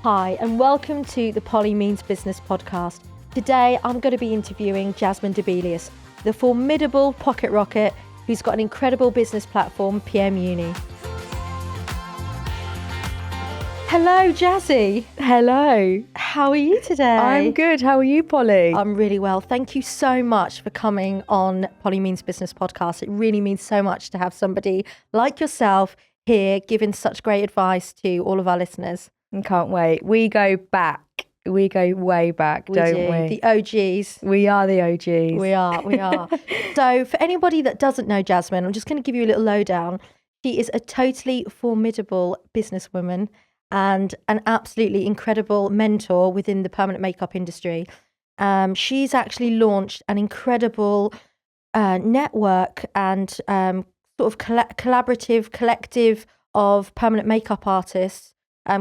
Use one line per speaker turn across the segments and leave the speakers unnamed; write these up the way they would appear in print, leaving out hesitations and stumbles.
Hi, and welcome to the PMUni's Business Podcast. Today, I'm going to be interviewing Jasmine Diebelius, the formidable pocket rocket who's got an incredible business platform, PMUni. Hello, Jazzy.
Hello.
How are you today?
I'm good. How are you, Polly?
I'm really well. Thank you so much for coming on PMUni's Business Podcast. It really means so much to have somebody like yourself here giving such great advice to all of our listeners.
Can't wait. We go back. We go way back, don't we?
The OGs.
We are the OGs.
We are. So for anybody that doesn't know Jasmine, I'm just going to give you a little lowdown. She is a totally formidable businesswoman and an absolutely incredible mentor within the permanent makeup industry. She's actually launched an incredible network and sort of collaborative collective of permanent makeup artists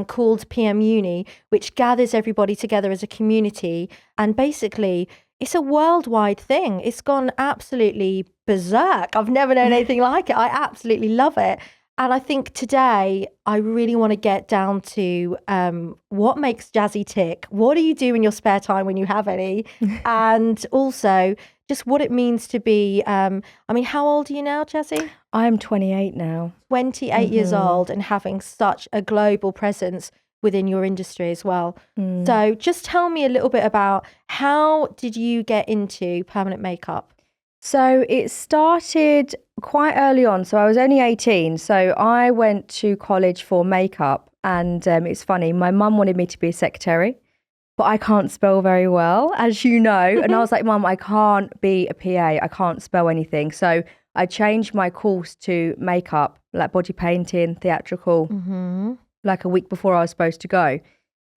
called PMUni, which gathers everybody together as a community. And basically, it's a worldwide thing. It's gone absolutely berserk. I've never known anything like it. I absolutely love it. And I think today I really want to get down to what makes Jazzy tick. What do you do in your spare time when you have any? And also just what it means to be, how old are you now, Jazzy?
I'm 28 now.
28 years old and having such a global presence within your industry as well. So just tell me a little bit about how did you get into permanent makeup?
So it started quite early on. So I was only 18. So I went to college for makeup and it's funny, my mum wanted me to be a secretary, but I can't spell very well, as you know. And I was like, Mum, I can't be a PA. I can't spell anything. So I changed my course to makeup, like body painting, theatrical, like a week before I was supposed to go.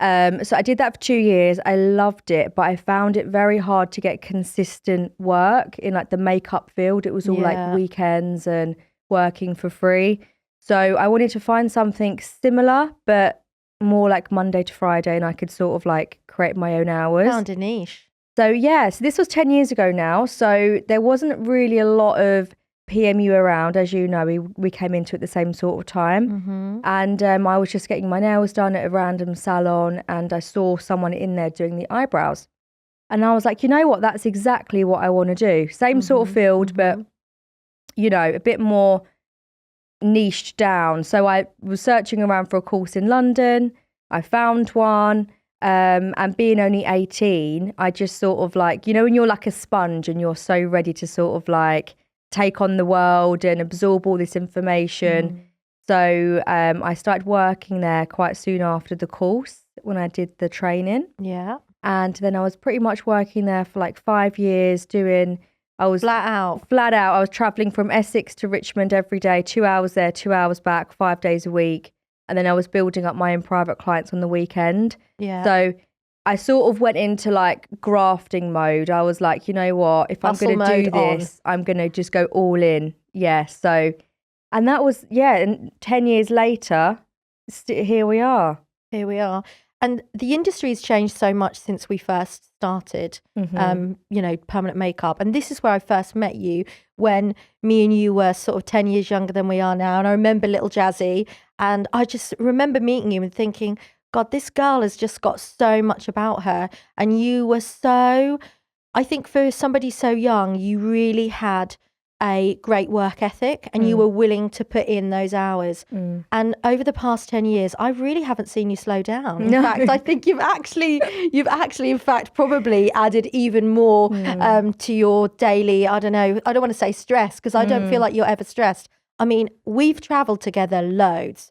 So I did that for 2 years. I loved it, but I found it very hard to get consistent work in like the makeup field. It was all like weekends and working for free. So I wanted to find something similar, but more like Monday to Friday, and I could sort of like create my own hours.
Found a niche.
So so this was 10 years ago now. So there wasn't really a lot of PMU around, as you know, we came into it the same sort of time. And I was just getting my nails done at a random salon and I saw someone in there doing the eyebrows. And I was like, you know what, that's exactly what I want to do. Same sort of field, but, you know, a bit more niched down. So I was searching around for a course in London. I found one. And being only 18, I just sort of like, you know, when you're like a sponge and you're so ready to sort of like take on the world and absorb all this information. So I started working there quite soon after the course when I did the training.
Yeah.
And then I was pretty much working there for like 5 years I was
flat out.
I was traveling from Essex to Richmond every day, 2 hours there, 2 hours back, 5 days a week. And then I was building up my own private clients on the weekend.
Yeah.
So I sort of went into like grafting mode. I was like, you know what, if I'm going to do this, I'm going to just go all in. Yeah. So, and that was, and 10 years later, here we are.
Here we are. And the industry's changed so much since we first started, permanent makeup. And this is where I first met you, when me and you were sort of 10 years younger than we are now. And I remember little Jazzy, and I just remember meeting you and thinking, God, this girl has just got so much about her. And you were I think for somebody so young, you really had a great work ethic and you were willing to put in those hours. And over the past 10 years, I really haven't seen you slow down. In fact, I think you've actually in fact probably added even more to your daily, I don't want to say stress, because I don't feel like you're ever stressed. I mean, we've traveled together loads.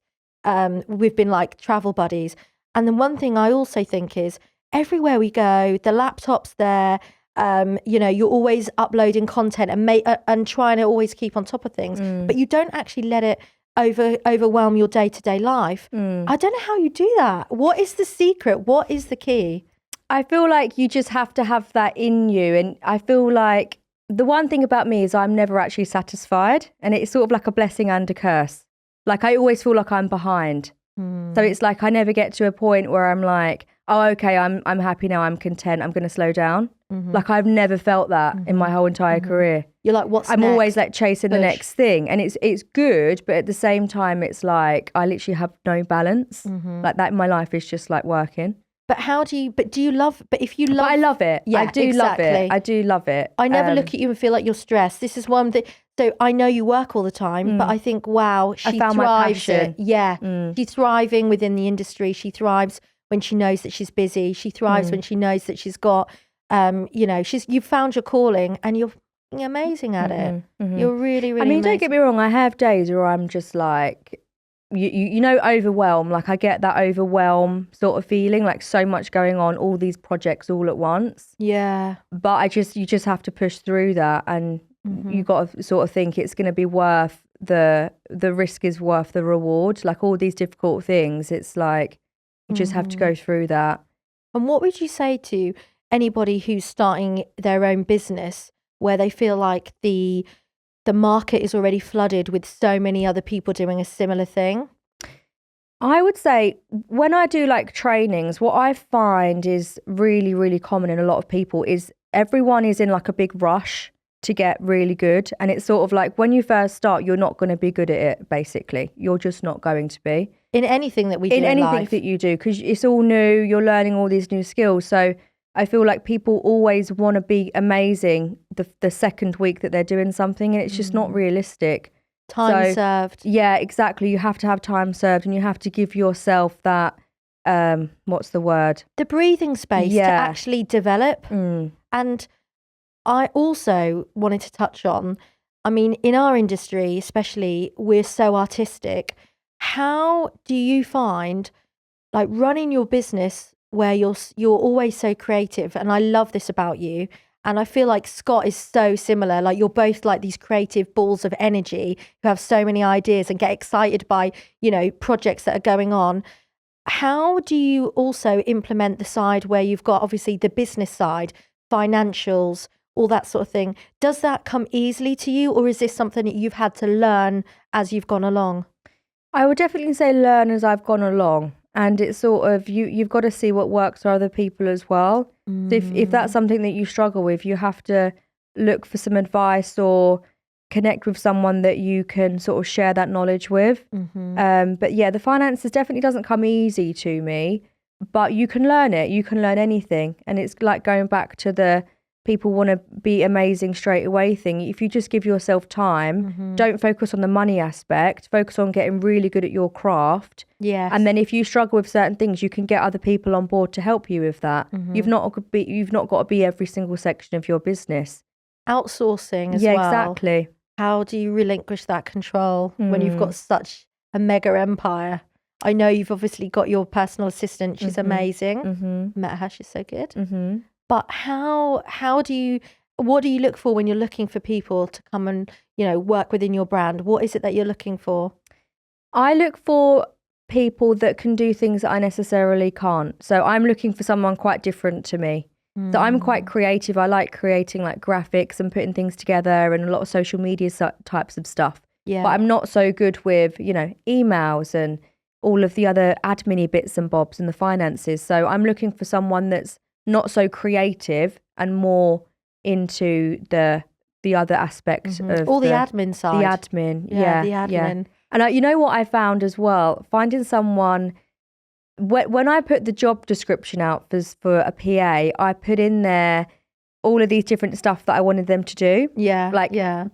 We've been like travel buddies. And the one thing I also think is everywhere we go, the laptop's there, you're always uploading content and trying to always keep on top of things, but you don't actually let it overwhelm your day-to-day life. I don't know how you do that. What is the secret? What is the key?
I feel like you just have to have that in you. And I feel like the one thing about me is I'm never actually satisfied, and it's sort of like a blessing and a curse. Like I always feel like I'm behind. So it's like I never get to a point where I'm like, oh, okay, I'm happy now, I'm content, I'm going to slow down. Like I've never felt that in my whole entire career.
You're like, what's
I'm
next?
always like chasing the next thing, and it's good, but at the same time it's like I literally have no balance. Like that, my life is just like working.
But do you love, but if you love.
But I love it.
Yeah,
I do love it. I do love it.
I never look at you and feel like you're stressed. This is one thing. So I know you work all the time, but I think, wow, she
found my
thrives
passion.
She's thriving within the industry. She thrives when she knows that she's busy. She thrives when she knows that she's got, you've found your calling and you're amazing at it. You're really, really amazing.
Don't get me wrong. I have days where I'm just like, overwhelm. Like I get that overwhelm sort of feeling, like so much going on, all these projects all at once.
Yeah.
But you just have to push through that, and you got to sort of think it's going to be worth the risk is worth the reward. Like all these difficult things, it's like you just have to go through that.
And what would you say to anybody who's starting their own business where they feel like the market is already flooded with so many other people doing a similar thing?
I would say when I do like trainings, what I find is really, really common in a lot of people is everyone is in like a big rush to get really good. And it's sort of like when you first start, you're not going to be good at it, basically. You're just not going to be.
In anything that we do in
anything
life.
that you do, because it's all new, you're learning all these new skills. So I feel like people always want to be amazing the second week that they're doing something, and it's just not realistic.
Time served.
Yeah, exactly. You have to have time served, and you have to give yourself that, what's the word?
The breathing space to actually develop. And I also wanted to touch on, in our industry, especially, we're so artistic. How do you find like running your business where you're always so creative? And I love this about you. And I feel like Scott is so similar. Like you're both like these creative balls of energy who have so many ideas and get excited by, projects that are going on. How do you also implement the side where you've got obviously the business side, financials, all that sort of thing? Does that come easily to you, or is this something that you've had to learn as you've gone along?
I would definitely say learn as I've gone along. And it's sort of, you've got to see what works for other people as well. So if that's something that you struggle with, you have to look for some advice or connect with someone that you can sort of share that knowledge with. But yeah, the finances definitely doesn't come easy to me, but you can learn it. You can learn anything. And it's like going back to the people want to be amazing straight away thing. If you just give yourself time, don't focus on the money aspect, focus on getting really good at your craft.
Yes.
And then if you struggle with certain things, you can get other people on board to help you with that. You've not got to be every single section of your business.
Outsourcing as well.
Yeah, exactly.
How do you relinquish that control when you've got such a mega empire? I know you've obviously got your personal assistant. She's amazing. Met her, she's so good. But what do you look for when you're looking for people to come and, work within your brand? What is it that you're looking for?
I look for people that can do things that I necessarily can't. So I'm looking for someone quite different to me. So I'm quite creative. I like creating like graphics and putting things together and a lot of social media types of stuff.
Yeah.
But I'm not so good with, emails and all of the other admin-y bits and bobs and the finances. So I'm looking for someone that's not so creative and more into the other aspect of
all the admin side.
The admin,
the admin.
Yeah. And you know what I found as well? Finding someone, when I put the job description out for a PA, I put in there all of these different stuff that I wanted them to do.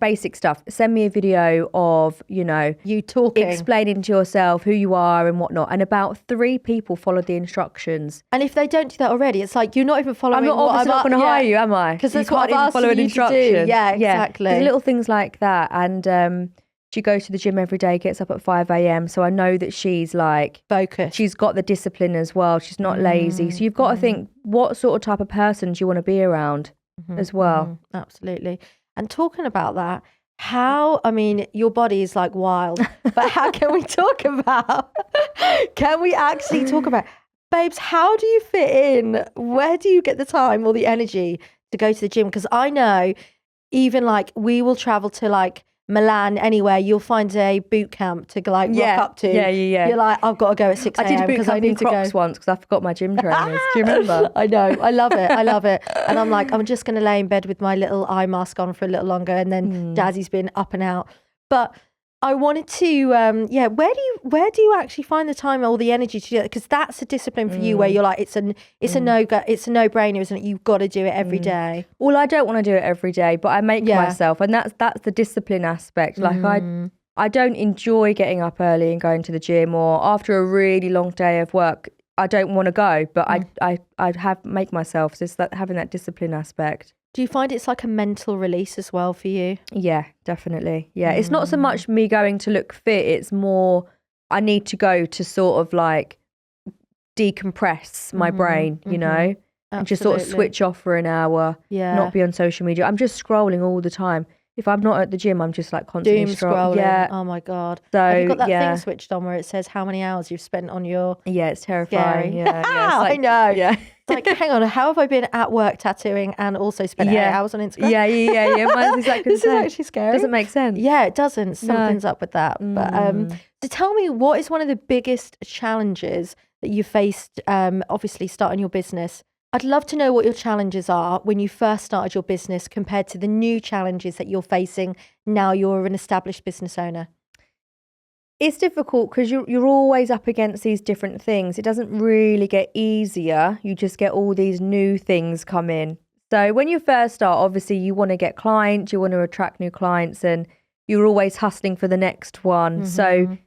Basic stuff. Send me a video of,
you talking,
explaining to yourself who you are and whatnot. And about 3 people followed the instructions.
And if they don't do that already, it's like you're not even following.
I'm not going to hire you, am I?
Because that's what I've asked you to do. Yeah, exactly.
There's little things like that. And she goes to the gym every day, gets up at 5 a.m. So I know that she's like
focused.
She's got the discipline as well. She's not lazy. So you've got to think, what sort of type of person do you want to be around as well?
Absolutely. And talking about that, your body is like wild, but how can we actually talk about, babes, how do you fit in? Where do you get the time or the energy to go to the gym? Because I know even like we will travel to like Milan, anywhere, you'll find a boot camp to like rock up to.
Yeah.
You're like, I've got to go at 6 a.m.
I did a boot
because I
camp
need
in
to go.
Crocs once because I forgot my gym trainers. Do you remember?
I know. I love it. I love it. And I'm like, I'm just going to lay in bed with my little eye mask on for a little longer. And then Jazzy's been up and out. But I wanted to, where do you actually find the time or the energy to do it? Because that's a discipline for you where you're like, it's a no-brainer, isn't it? You've got to do it every day.
Well, I don't want to do it every day, but I make myself, and that's the discipline aspect. Like I don't enjoy getting up early and going to the gym, or after a really long day of work, I don't want to go, but I make myself. So it's that having that discipline aspect.
Do you find it's like a mental release as well for you?
Yeah, definitely. Yeah, it's not so much me going to look fit. It's more I need to go to sort of like decompress my brain, you know, and just sort of switch off for an hour, not be on social media. I'm just scrolling all the time. If I'm not at the gym, I'm just like constantly
doom scrolling.
Yeah.
Oh my God.
So,
have you got that thing switched on where it says how many hours you've spent on your...
Yeah, it's terrifying. Yeah,
like, I know. Yeah. It's like, hang on, how have I been at work tattooing and also spent 8 hours on Instagram?
Yeah. Mine's exactly
this is actually scary.
Doesn't make sense.
Yeah, it doesn't. Something's up with that. But so tell me, what is one of the biggest challenges that you faced, obviously starting your business? I'd love to know what your challenges are when you first started your business compared to the new challenges that you're facing now you're an established business owner.
It's difficult because you're always up against these different things. It doesn't really get easier. You just get all these new things come in. So when you first start, obviously you want to get clients, you want to attract new clients, and you're always hustling for the next one. So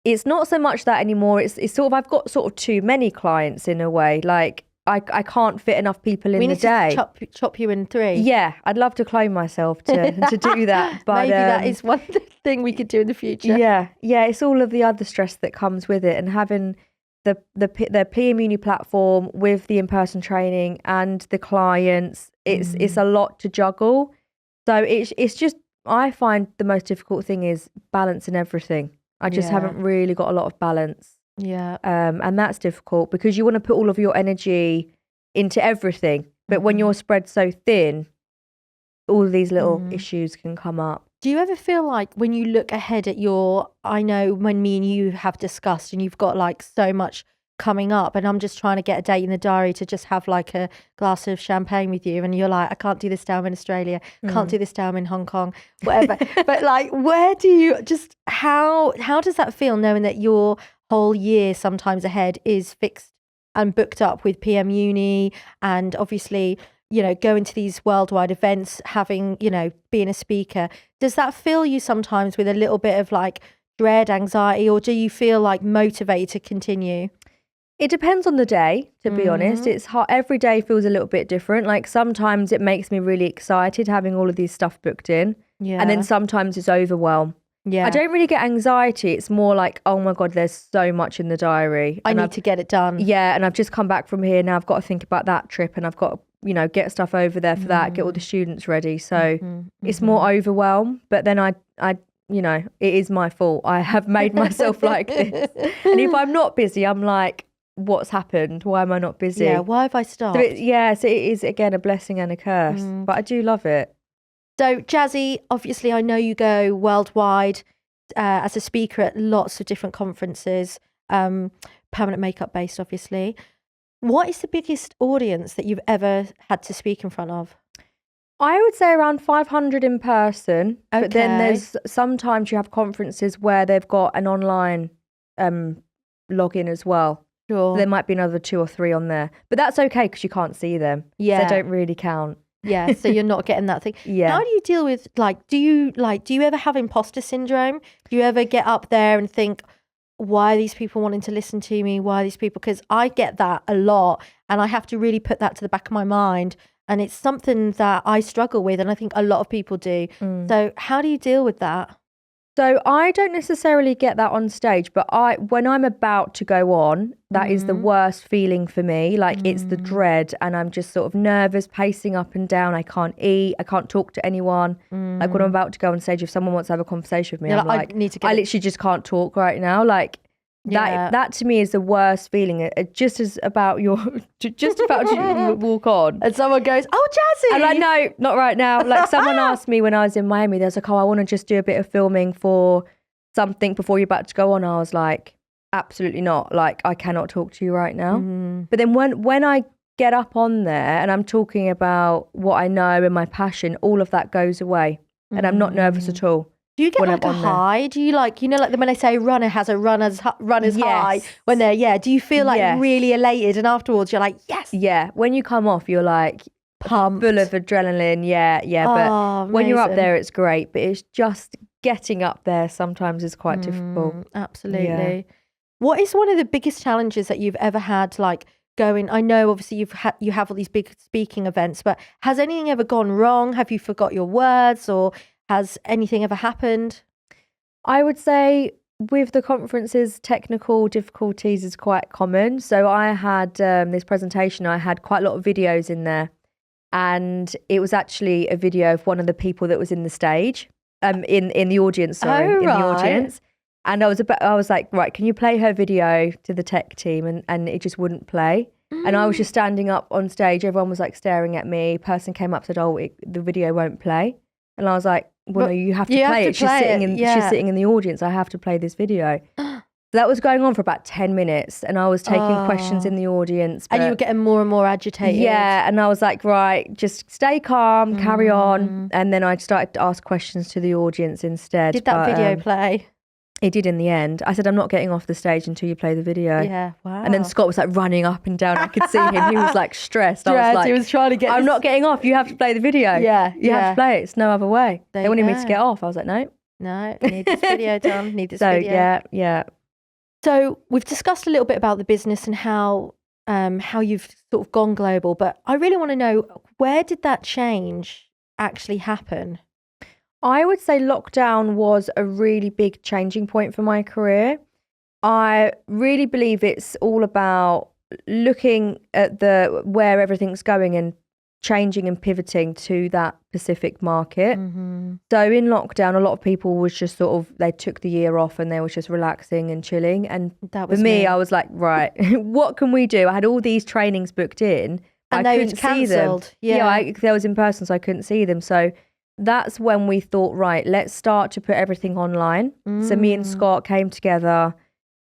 it's not so much that anymore. It's sort of, I've got sort of too many clients in a way. Like I can't fit enough people in the day.
We need to chop you in 3.
Yeah, I'd love to clone myself to do that. But
maybe that is one thing we could do in the future.
Yeah, it's all of the other stress that comes with it, and having the PMUni platform with the in-person training and the clients, it's a lot to juggle. So it's just, I find the most difficult thing is balancing everything. I just haven't really got a lot of balance.
Yeah.
And that's difficult because you want to put all of your energy into everything. But when you're spread so thin, all of these little issues can come up.
Do you ever feel like when you look ahead at I know when me and you have discussed and you've got like so much coming up and I'm just trying to get a date in the diary to just have like a glass of champagne with you, and you're like, I can't do this down in Australia, can't do this down in Hong Kong, whatever. But like, where do you just, how does that feel knowing that your whole year sometimes ahead is fixed and booked up with PMUni and obviously, you know, going to these worldwide events, having, you know, being a speaker? Does that fill you sometimes with a little bit of like dread, anxiety, or do you feel like motivated to continue?
It depends on the day, to be honest. It's hard. Every day feels a little bit different. Like sometimes it makes me really excited having all of these stuff booked in. Yeah. And then sometimes it's overwhelm. Yeah. I don't really get anxiety. It's more like, oh my God, there's so much in the diary.
I need to get it done.
Yeah. And I've just come back from here. Now I've got to think about that trip, and I've got to, you know, get stuff over there for that, get all the students ready. So it's more overwhelm. But then I, you know, it is my fault. I have made myself like this. And if I'm not busy, I'm like, what's happened? Why am I not busy?
Yeah, why have I stopped?
So so it is, again, a blessing and a curse. But I do love it.
So Jazzy, obviously I know you go worldwide as a speaker at lots of different conferences, permanent makeup based, obviously. What is the biggest audience that you've ever had to speak in front of?
I would say around 500 in person. Okay. But then there's sometimes you have conferences where they've got an online login as well. Sure. So there might be another 2 or 3 on there. But that's okay because you can't see them. Yeah. So they don't really count.
Yeah, so you're not getting that thing. Yeah. How do you deal with, do you ever have imposter syndrome? Do you ever get up there and think, why are these people wanting to listen to me? Why are these people? Because I get that a lot, and I have to really put that to the back of my mind. And it's something that I struggle with, and I think a lot of people do. So how do you deal with that?
So I don't necessarily get that on stage, but when I'm about to go on, that is the worst feeling for me. Like it's the dread, and I'm just sort of nervous, pacing up and down. I can't eat. I can't talk to anyone. Like when I'm about to go on stage, if someone wants to have a conversation with me, I'm like, I literally just can't talk right now. Like That to me is the worst feeling. It just is about to walk on.
And someone goes, "Oh, Jazzy!"
I'm like, no, not right now. Like someone asked me when I was in Miami, there's like, "Oh, I want to just do a bit of filming for something before you're about to go on." I was like, absolutely not. Like, I cannot talk to you right now. But then when I get up on there and I'm talking about what I know and my passion, all of that goes away, and I'm not nervous at all.
Do you get like a high? Do you like, like when they say a runner has a runner's high when they're, do you feel like really elated and afterwards you're like, yes?
Yeah. When you come off, you're like pumped, full of adrenaline. Yeah. But when you're up there, it's great. But it's just getting up there sometimes is quite difficult.
Absolutely. Yeah. What is one of the biggest challenges that you've ever had, like going, I know obviously you have all these big speaking events, but has anything ever gone wrong? Have you forgot your words, or has anything ever happened?
I would say with the conferences, technical difficulties is quite common. So I had this presentation, I had quite a lot of videos in there, and it was actually a video of one of the people that was in the stage, in the audience, sorry, in the audience. And I was like, right, can you play her video to the tech team? And it just wouldn't play. And I was just standing up on stage. Everyone was like staring at me. Person came up, said, "Oh, the video won't play." And I was like, "Well, no, you have to play it. She's sitting in the audience. I have to play this video." That was going on for about 10 minutes, and I was taking questions in the audience.
And you were getting more and more agitated.
Yeah, and I was like, right, just stay calm, carry on. And then I started to ask questions to the audience instead.
Did that video play?
It did in the end. I said, "I'm not getting off the stage until you play the video."
Yeah, wow.
And then Scott was like running up and down. I could see him. He was like stressed. I was like,
he was trying to get
I'm not getting off. You have to play the video.
Yeah,
you have to play it. It's no other way. They wanted me to get off. I was like,
no, need this video done. Need this video.
Yeah.
So we've discussed a little bit about the business and how you've sort of gone global, but I really want to know, where did that change actually happen?
I would say lockdown was a really big changing point for my career. I really believe it's all about looking at where everything's going and changing and pivoting to that specific market. So in lockdown, a lot of people was just sort of, they took the year off and they was just relaxing and chilling. And that was for me, I was like, right, what can we do? I had all these trainings booked in,
and I couldn't see them.
Yeah, there was in person, so I couldn't see them. So that's when we thought, right, let's start to put everything online. So me and Scott came together.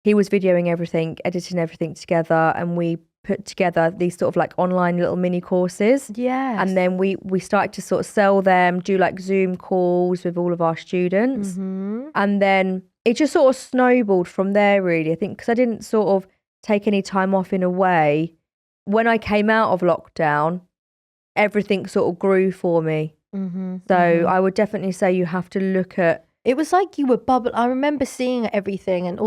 He was videoing everything, editing everything together, and we put together these sort of like online little mini courses.
Yeah.
And then we started to sort of sell them, do like Zoom calls with all of our students. And then it just sort of snowballed from there, really. I think because I didn't sort of take any time off in a way. When I came out of lockdown, everything sort of grew for me. So I would definitely say you have to look at.
It was like you were bubble. I remember seeing everything and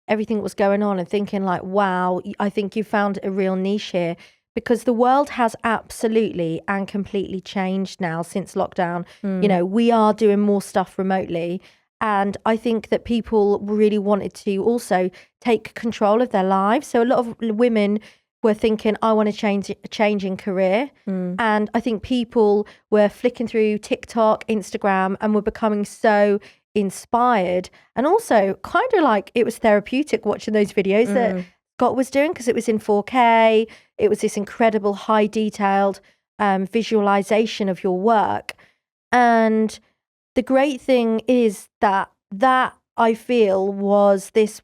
everything that was going on and thinking like, wow, I think you found a real niche here, because the world has absolutely and completely changed now since lockdown. We are doing more stuff remotely. And I think that people really wanted to also take control of their lives. So a lot of women were thinking, I want to change in career. And I think people were flicking through TikTok, Instagram, and were becoming so inspired. And also kind of like it was therapeutic watching those videos that Scott was doing, because it was in 4K. It was this incredible high detailed visualization of your work. And the great thing is that I feel was this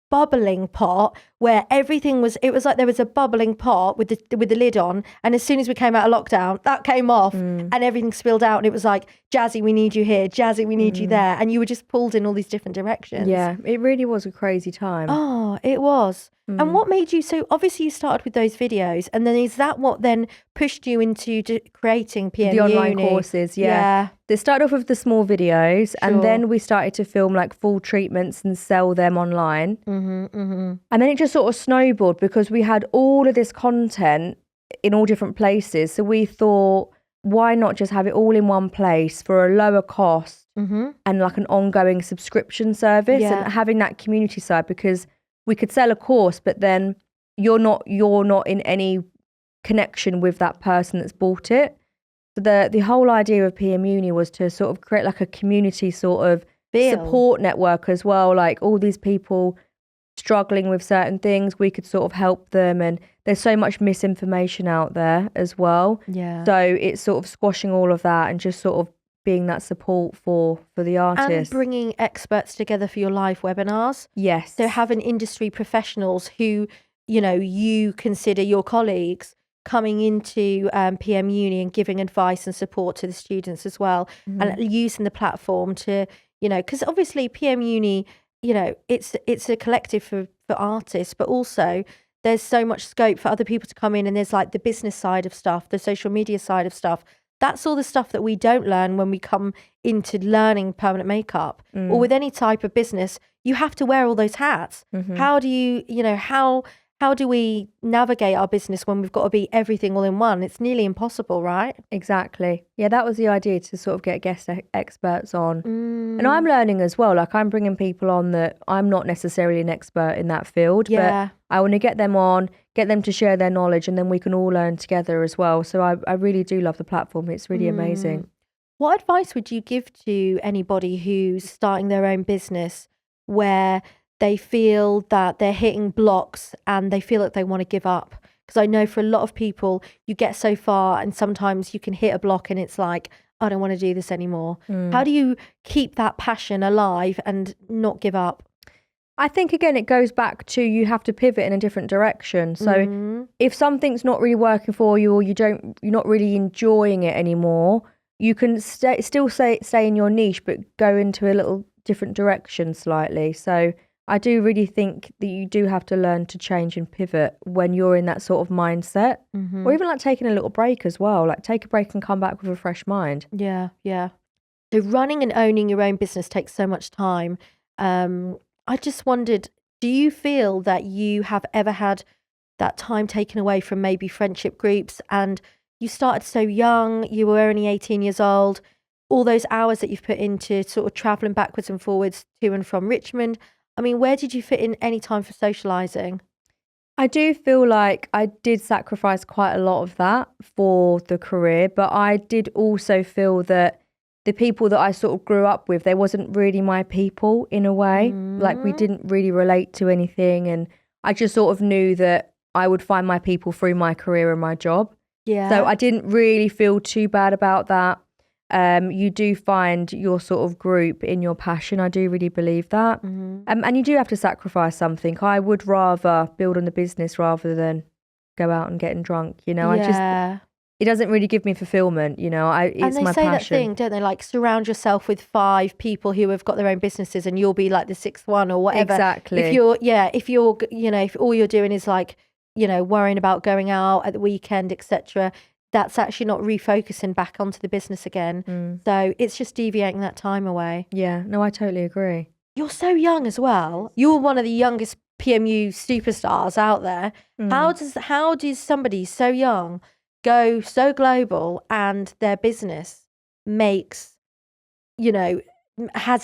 bubbling pot where everything was, it was like there was a bubbling pot with the lid on, and as soon as we came out of lockdown, that came off and everything spilled out, and it was like, Jazzy, we need you here, Jazzy, we need you there, and you were just pulled in all these different directions.
Yeah, it really was a crazy time.
Oh, it was. And what made you, so obviously you started with those videos, and then is that what then pushed you into creating PMUni?
The online courses, yeah. They started off with the small videos, and then we started to film like full treatments and sell them online. And then it just sort of snowballed because we had all of this content in all different places. So we thought, why not just have it all in one place for a lower cost and like an ongoing subscription service and having that community side, because we could sell a course, but then you're not in any connection with that person that's bought it. So the whole idea of PMUni was to sort of create like a community sort of support network as well, like all these people struggling with certain things, we could sort of help them. And there's so much misinformation out there as well.
Yeah.
So it's sort of squashing all of that and just sort of being that support for the artists.
And bringing experts together for your live webinars.
Yes.
So having industry professionals who, you consider your colleagues coming into PMUni and giving advice and support to the students as well, and using the platform to, because obviously PMUni, it's a collective for artists, but also there's so much scope for other people to come in, and there's like the business side of stuff, the social media side of stuff. That's all the stuff that we don't learn when we come into learning permanent makeup or with any type of business. You have to wear all those hats. How do you, how do we navigate our business when we've got to be everything all in one? It's nearly impossible, right?
Exactly. Yeah, that was the idea, to sort of get guest experts on. And I'm learning as well. Like, I'm bringing people on that I'm not necessarily an expert in that field, but I want to get them on, get them to share their knowledge, and then we can all learn together as well. So I really do love the platform. It's really amazing.
What advice would you give to anybody who's starting their own business where they feel that they're hitting blocks and they feel like they want to give up? Because I know for a lot of people, you get so far and sometimes you can hit a block and it's like, I don't want to do this anymore. How do you keep that passion alive and not give up?
I think, again, it goes back to, you have to pivot in a different direction. So if something's not really working for you, or you're not really enjoying it anymore, you can still stay in your niche, but go into a little different direction slightly. So I do really think that you do have to learn to change and pivot when you're in that sort of mindset, or even like taking a little break as well. Like, take a break and come back with a fresh mind.
Yeah. So running and owning your own business takes so much time. I just wondered, do you feel that you have ever had that time taken away from maybe friendship groups, and you started so young, you were only 18 years old, all those hours that you've put into sort of traveling backwards and forwards to and from Richmond? I mean, where did you fit in any time for socializing?
I do feel like I did sacrifice quite a lot of that for the career, but I did also feel that the people that I sort of grew up with, they wasn't really my people in a way. Like, we didn't really relate to anything, and I just sort of knew that I would find my people through my career and my job.
Yeah.
So I didn't really feel too bad about that. You do find your sort of group in your passion. I do really believe that. And you do have to sacrifice something. I would rather build on the business rather than go out and getting drunk. It doesn't really give me fulfillment. It's my passion.
And they say that thing, don't they? Like, surround yourself with 5 people who have got their own businesses, and you'll be like the 6th one or whatever.
Exactly.
If all you're doing is like, worrying about going out at the weekend, etc., that's actually not refocusing back onto the business again. So it's just deviating that time away.
Yeah, no, I totally agree.
You're so young as well. You're one of the youngest PMU superstars out there. How does somebody so young go so global, and their business has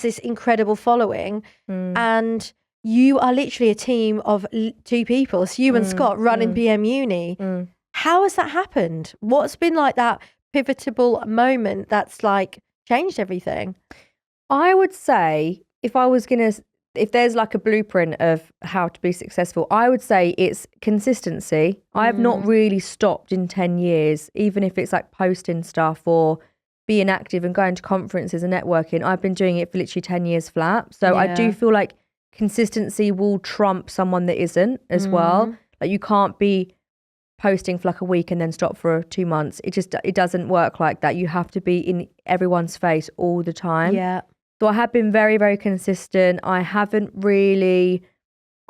this incredible following, and you are literally a team of 2 people. It's you and Scott running PMUni. How has that happened? What's been like that pivotal moment that's like changed everything?
I would say, if there's like a blueprint of how to be successful, I would say it's consistency. I've not really stopped in 10 years, even if it's like posting stuff or being active and going to conferences and networking. I've been doing it for literally 10 years flat. So I do feel like consistency will trump someone that isn't as well. Like, you can't be posting for like a week and then stop for 2 months. It doesn't work like that. You have to be in everyone's face all the time.
Yeah.
So I have been very, very consistent. I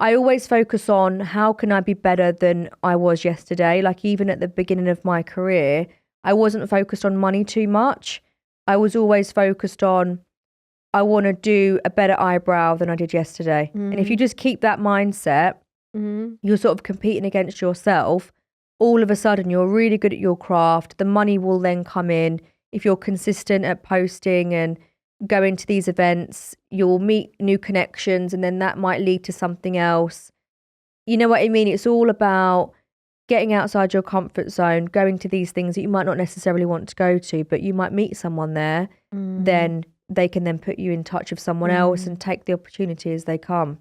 always focus on how can I be better than I was yesterday. Like, even at the beginning of my career, I wasn't focused on money too much. I was always focused on, I want to do a better eyebrow than I did yesterday. And if you just keep that mindset, you're sort of competing against yourself. All of a sudden, you're really good at your craft. The money will then come in. If you're consistent at posting and going to these events, you'll meet new connections, and then that might lead to something else. You know what I mean? It's all about getting outside your comfort zone, going to these things that you might not necessarily want to go to, but you might meet someone there. Then they can then put you in touch with someone else and take the opportunity as they come.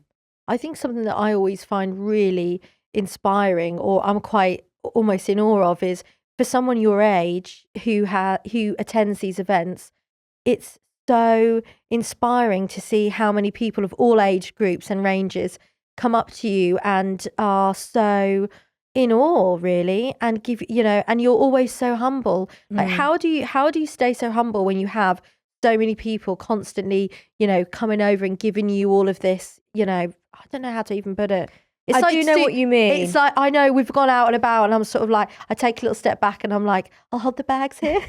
I think something that I always find really inspiring, or I'm quite almost in awe of, is for someone your age who attends these events. It's so inspiring to see how many people of all age groups and ranges come up to you and are so in awe, really, and give, and you're always so humble. Like, how do you stay so humble when you have so many people constantly, coming over and giving you all of this, I don't know how to even put it. It's
I do know what you mean.
It's like, I know we've gone out and about and I'm sort of like, I take a little step back and I'm like, I'll hold the bags here.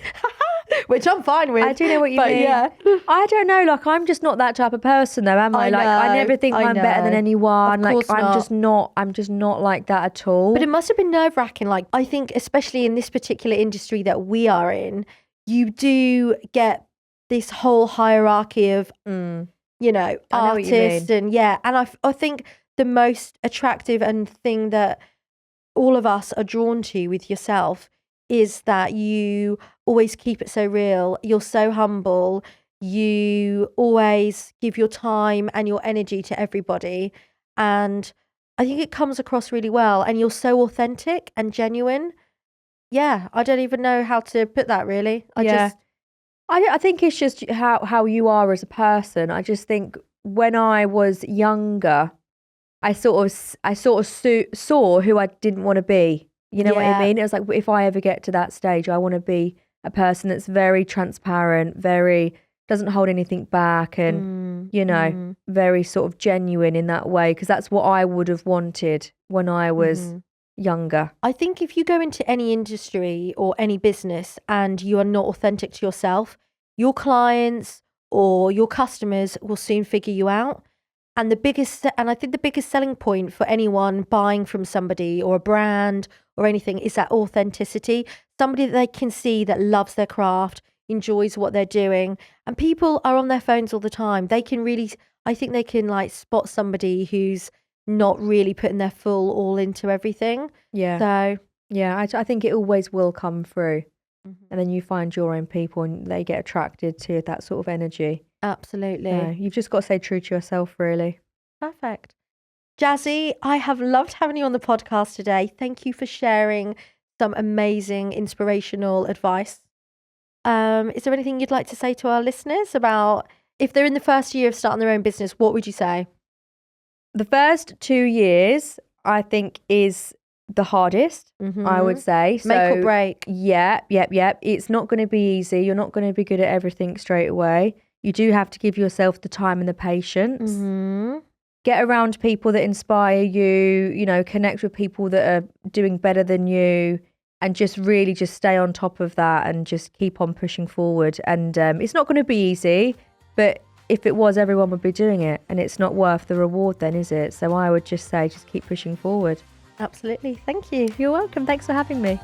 Which I'm fine with.
I do know what you mean. Yeah. I don't know, like, I'm just not that type of person though, am I? Like, I never think I'm better than anyone. Like, I'm just not like that at all.
But it must have been nerve-wracking. Like, I think especially in this particular industry that we are in, you do get this whole hierarchy of, artists and I think the most attractive and thing that all of us are drawn to with yourself is that you always keep it so real. You're so humble. You always give your time and your energy to everybody. And I think it comes across really well. And you're so authentic and genuine. Yeah, I don't even know how to put that, really.
I think it's just how you are as a person. I just think when I was younger, I sort of saw who I didn't want to be. You know what I mean? It was like, if I ever get to that stage, I want to be a person that's very transparent, very doesn't hold anything back, and very sort of genuine in that way, because that's what I would have wanted when I was younger.
I think if you go into any industry or any business and you are not authentic to yourself, your clients or your customers will soon figure you out. And I think the biggest selling point for anyone buying from somebody or a brand or anything is that authenticity. Somebody that they can see that loves their craft, enjoys what they're doing. And people are on their phones all the time. I think they can like spot somebody who's not really putting their full all into everything.
Yeah.
So
yeah, I think it always will come through. And then you find your own people and they get attracted to that sort of energy.
Absolutely.
You've just got to stay true to yourself, really.
Perfect. Jazzy, I have loved having you on the podcast today. Thank you for sharing some amazing, inspirational advice. Is there anything you'd like to say to our listeners about if they're in the first year of starting their own business? What would you say?
The first 2 years, I think, is the hardest, I would say. So,
make or break.
Yep. It's not going to be easy. You're not going to be good at everything straight away. You do have to give yourself the time and the patience. Get around people that inspire you, connect with people that are doing better than you, and just really just stay on top of that and just keep on pushing forward. And it's not going to be easy, but if it was, everyone would be doing it, and it's not worth the reward then, is it? So I would just say, just keep pushing forward.
Absolutely. Thank you.
You're welcome. Thanks for having me.